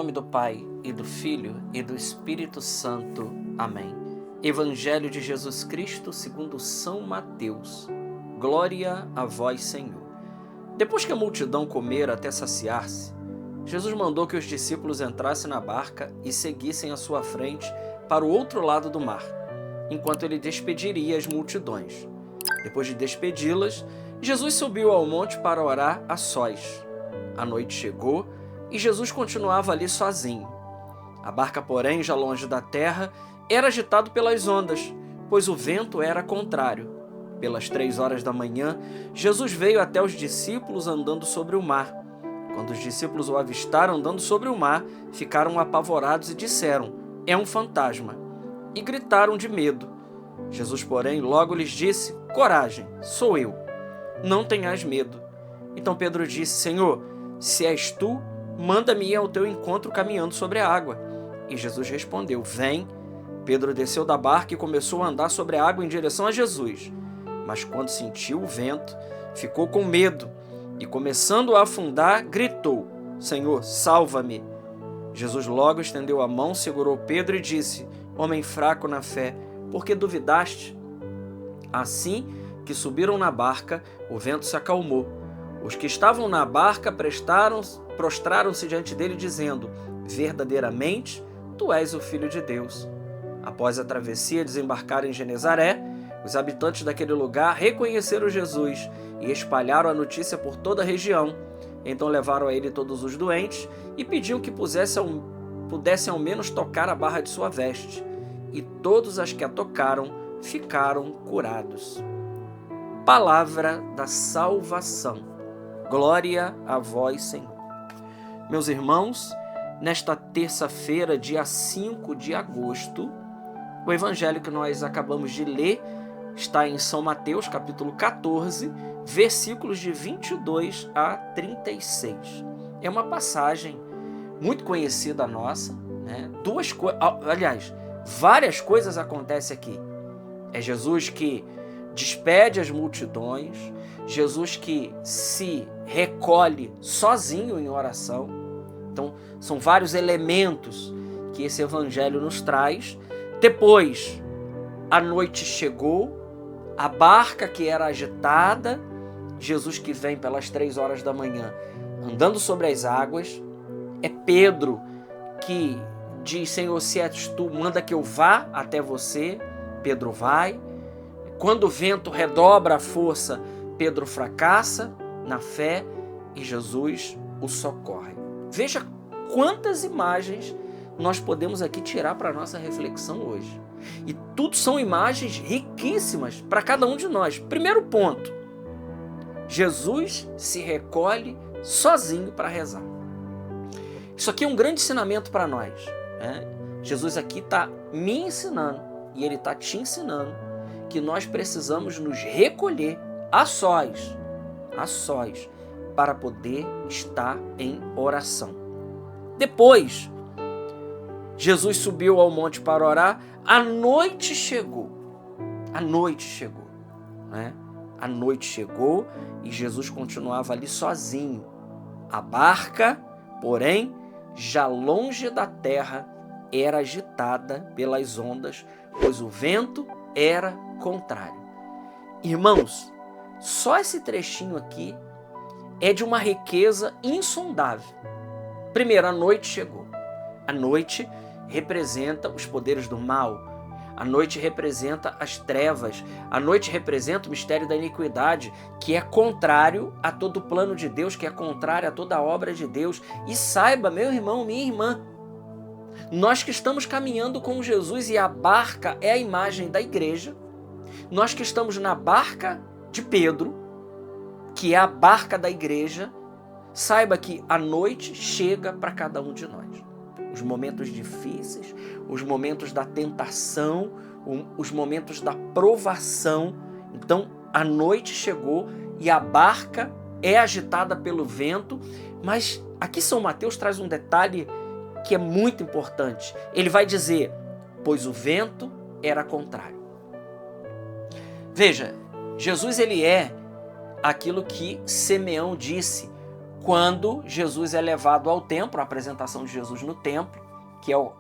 nome do Pai, e do Filho, e do Espírito Santo. Amém. Evangelho de Jesus Cristo segundo São Mateus. Glória a vós, Senhor. Depois que a multidão comera até saciar-se, Jesus mandou que os discípulos entrassem na barca e seguissem à sua frente para o outro lado do mar, enquanto ele despediria as multidões. Depois de despedi-las, Jesus subiu ao monte para orar a sós. A noite chegou e Jesus continuava ali sozinho. A barca, porém, já longe da terra, era agitado pelas ondas, pois o vento era contrário. Pelas 3 horas da manhã, Jesus veio até os discípulos andando sobre o mar. Quando os discípulos o avistaram andando sobre o mar, ficaram apavorados e disseram: "É um fantasma!" E gritaram de medo. Jesus, porém, logo lhes disse: "Coragem, sou eu. Não tenhais medo." Então Pedro disse: "Senhor, se és tu, manda-me ir ao teu encontro caminhando sobre a água." E Jesus respondeu: "Vem." Pedro desceu da barca e começou a andar sobre a água em direção a Jesus. Mas quando sentiu o vento, ficou com medo e, começando a afundar, gritou: "Senhor, salva-me." Jesus logo estendeu a mão, segurou Pedro e disse: "Homem fraco na fé, por que duvidaste?" Assim que subiram na barca, o vento se acalmou. Os que estavam na barca prostraram-se diante dele, dizendo: "Verdadeiramente, tu és o Filho de Deus." Após a travessia, desembarcaram em Genezaré. Os habitantes daquele lugar reconheceram Jesus e espalharam a notícia por toda a região. Então levaram a ele todos os doentes e pediam que pudessem ao menos tocar a barra de sua veste. E todos os que a tocaram ficaram curados. Palavra da salvação. Glória a vós, Senhor. Meus irmãos, nesta terça-feira, dia 5 de agosto, o evangelho que nós acabamos de ler está em São Mateus, capítulo 14, versículos de 22 a 36. É uma passagem muito conhecida nossa, né? Várias coisas acontecem aqui. É Jesus que despede as multidões, Jesus que se recolhe sozinho em oração. Então, são vários elementos que esse evangelho nos traz. Depois, a noite chegou, a barca que era agitada, Jesus que vem pelas 3 horas da manhã, andando sobre as águas. É Pedro que diz: "Senhor, se és tu, manda que eu vá até você." Pedro vai. Quando o vento redobra a força, Pedro fracassa na fé e Jesus o socorre. Veja quantas imagens nós podemos aqui tirar para a nossa reflexão hoje. E tudo são imagens riquíssimas para cada um de nós. Primeiro ponto: Jesus se recolhe sozinho para rezar. Isso aqui é um grande ensinamento para nós, né? Jesus aqui está me ensinando e ele está te ensinando que nós precisamos nos recolher a sós, para poder estar em oração. Depois, Jesus subiu ao monte para orar. A noite chegou, né? A noite chegou e Jesus continuava ali sozinho. A barca, porém, já longe da terra, era agitada pelas ondas, pois o vento era contrário. Irmãos, só esse trechinho aqui é de uma riqueza insondável. Primeiro, a noite chegou. A noite representa os poderes do mal. A noite representa as trevas. A noite representa o mistério da iniquidade, que é contrário a todo o plano de Deus, que é contrário a toda a obra de Deus. E saiba, meu irmão, minha irmã, nós que estamos caminhando com Jesus, e a barca é a imagem da igreja, nós que estamos na barca de Pedro, que é a barca da igreja, saiba que a noite chega para cada um de nós. Os momentos difíceis, os momentos da tentação, os momentos da provação. Então, a noite chegou e a barca é agitada pelo vento. Mas aqui São Mateus traz um detalhe que é muito importante. Ele vai dizer: pois o vento era contrário. Veja, Jesus ele é aquilo que Simeão disse: quando Jesus é levado ao templo, a apresentação de Jesus no templo, que é o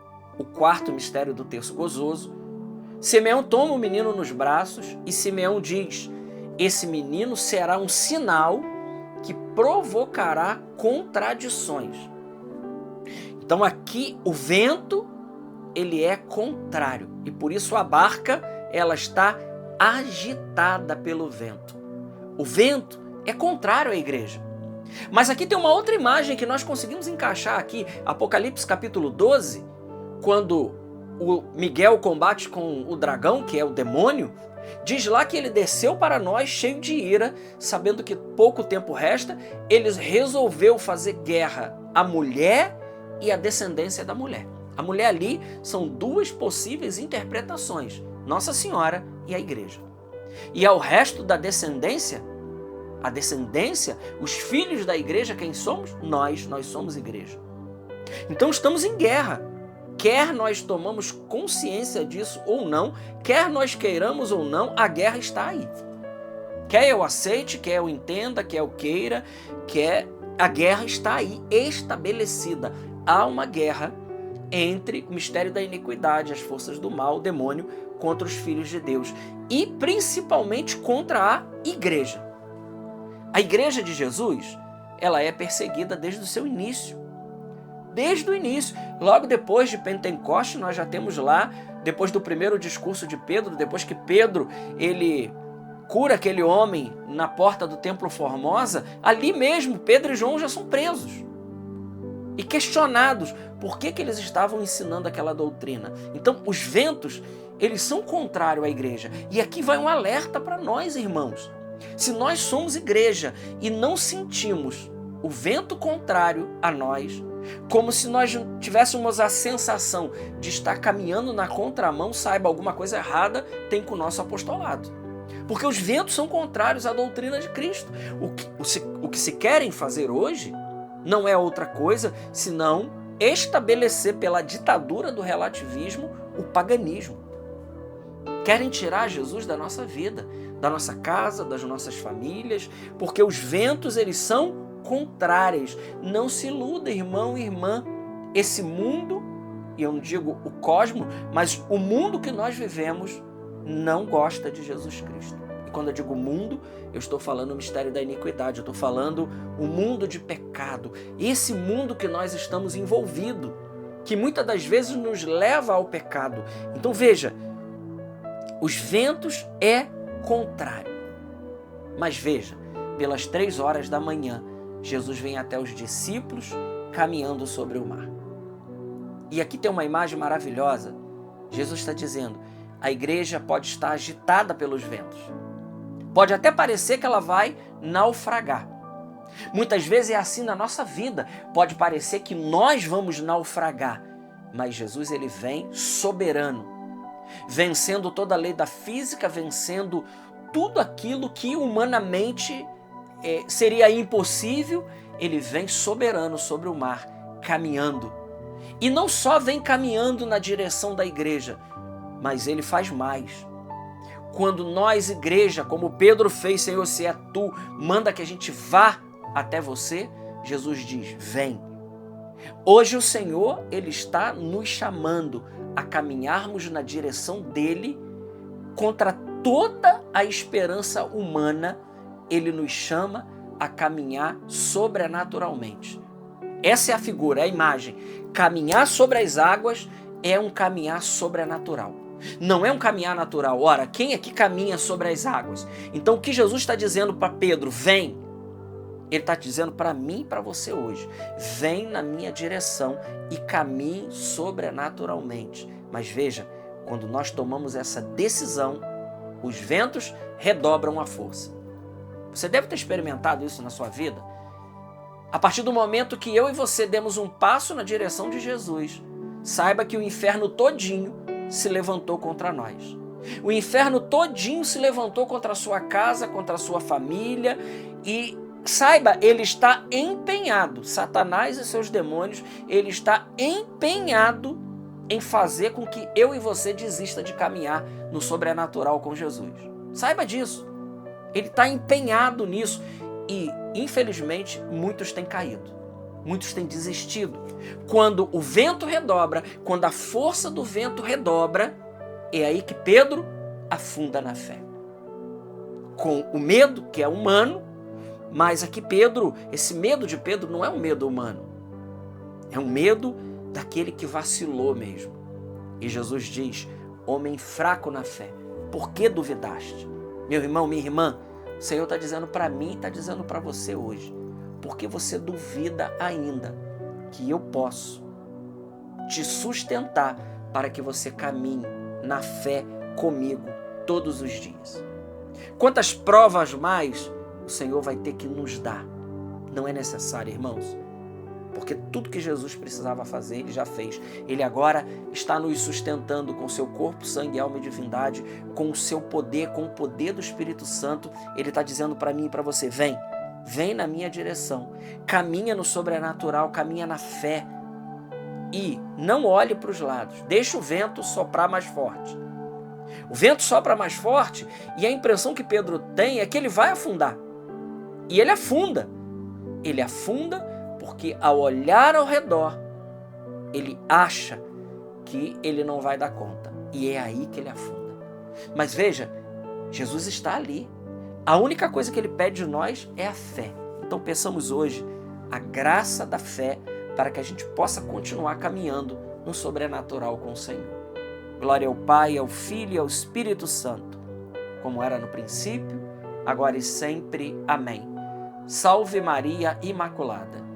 quarto mistério do terço gozoso, Simeão toma o menino nos braços e Simeão diz: esse menino será um sinal que provocará contradições. Então aqui o vento, ele é contrário e por isso a barca, ela está agitada pelo vento. O vento é contrário à igreja. Mas aqui tem uma outra imagem que nós conseguimos encaixar aqui, Apocalipse capítulo 12, quando o Miguel combate com o dragão, que é o demônio, diz lá que ele desceu para nós cheio de ira, sabendo que pouco tempo resta, ele resolveu fazer guerra à mulher e à descendência da mulher. A mulher ali são duas possíveis interpretações, Nossa Senhora e a igreja. E ao resto da descendência, a descendência, os filhos da igreja, quem somos? Nós somos igreja. Então estamos em guerra. Quer nós tomamos consciência disso ou não, quer nós queiramos ou não, a guerra está aí. Quer eu aceite, quer eu entenda, quer eu queira, a guerra está aí, estabelecida. Há uma guerra entre o mistério da iniquidade, as forças do mal, o demônio, contra os filhos de Deus e principalmente contra a igreja. A igreja de Jesus, ela é perseguida desde o seu início. Desde o início. Logo depois de Pentecostes, nós já temos lá, depois do primeiro discurso de Pedro, depois que Pedro, ele cura aquele homem na porta do Templo Formosa, ali mesmo Pedro e João já são presos e questionados por que eles estavam ensinando aquela doutrina. Então, os ventos, eles são contrários à igreja. E aqui vai um alerta para nós, irmãos. Se nós somos igreja e não sentimos o vento contrário a nós, como se nós tivéssemos a sensação de estar caminhando na contramão, saiba, alguma coisa errada tem com o nosso apostolado. Porque os ventos são contrários à doutrina de Cristo. O que se querem fazer hoje não é outra coisa senão estabelecer pela ditadura do relativismo o paganismo. Querem tirar Jesus da nossa vida, da nossa casa, das nossas famílias, porque os ventos, eles são contrários. Não se iluda, irmão e irmã. Esse mundo, e eu não digo o cosmos, mas o mundo que nós vivemos não gosta de Jesus Cristo. E quando eu digo mundo, eu estou falando o mistério da iniquidade, eu estou falando o mundo de pecado. Esse mundo que nós estamos envolvidos, que muitas das vezes nos leva ao pecado. Então veja, os ventos é contrário. Mas veja, pelas 3 horas da manhã, Jesus vem até os discípulos caminhando sobre o mar. E aqui tem uma imagem maravilhosa. Jesus está dizendo, a igreja pode estar agitada pelos ventos. Pode até parecer que ela vai naufragar. Muitas vezes é assim na nossa vida. Pode parecer que nós vamos naufragar. Mas Jesus, ele vem soberano, vencendo toda a lei da física, vencendo tudo aquilo que humanamente seria impossível. Ele vem soberano sobre o mar, caminhando. E não só vem caminhando na direção da igreja, mas ele faz mais. Quando nós, igreja, como Pedro fez, Senhor, se é tu, manda que a gente vá até você, Jesus diz, vem. Hoje o Senhor, ele está nos chamando a caminharmos na direção dele, contra toda a esperança humana, ele nos chama a caminhar sobrenaturalmente. Essa é a figura, é a imagem. Caminhar sobre as águas é um caminhar sobrenatural. Não é um caminhar natural. Ora, quem é que caminha sobre as águas? Então o que Jesus está dizendo para Pedro? Vem. Ele está dizendo para mim e para você hoje. Vem na minha direção e caminhe sobrenaturalmente. Mas veja, quando nós tomamos essa decisão, os ventos redobram a força. Você deve ter experimentado isso na sua vida. A partir do momento que eu e você demos um passo na direção de Jesus, saiba que o inferno todinho se levantou contra nós. O inferno todinho se levantou contra a sua casa, contra a sua família e saiba, ele está empenhado, Satanás e seus demônios, ele está empenhado em fazer com que eu e você desista de caminhar no sobrenatural com Jesus. Saiba disso. Ele está empenhado nisso. E, infelizmente, muitos têm caído. Muitos têm desistido. Quando o vento redobra, quando a força do vento redobra, é aí que Pedro afunda na fé. Com o medo, que é humano, mas aqui Pedro, esse medo de Pedro não é um medo humano. É um medo daquele que vacilou mesmo. E Jesus diz: homem fraco na fé, por que duvidaste? Meu irmão, minha irmã, o Senhor está dizendo para mim, está dizendo para você hoje, porque você duvida ainda que eu posso te sustentar para que você caminhe na fé comigo todos os dias. Quantas provas mais o Senhor vai ter que nos dar? Não é necessário, irmãos, porque tudo que Jesus precisava fazer, Ele já fez. Ele agora está nos sustentando com seu corpo, sangue, alma e divindade, com o seu poder, com o poder do Espírito Santo. Ele está dizendo para mim e para você: vem na minha direção, caminha no sobrenatural, caminha na fé e não olhe para os lados, deixa o vento soprar mais forte. O vento sopra mais forte e a impressão que Pedro tem é que ele vai afundar. E ele afunda. Ele afunda porque, ao olhar ao redor, ele acha que ele não vai dar conta. E é aí que ele afunda. Mas veja, Jesus está ali. A única coisa que ele pede de nós é a fé. Então peçamos hoje a graça da fé para que a gente possa continuar caminhando no sobrenatural com o Senhor. Glória ao Pai, ao Filho e ao Espírito Santo, como era no princípio, agora e sempre. Amém. Salve Maria Imaculada.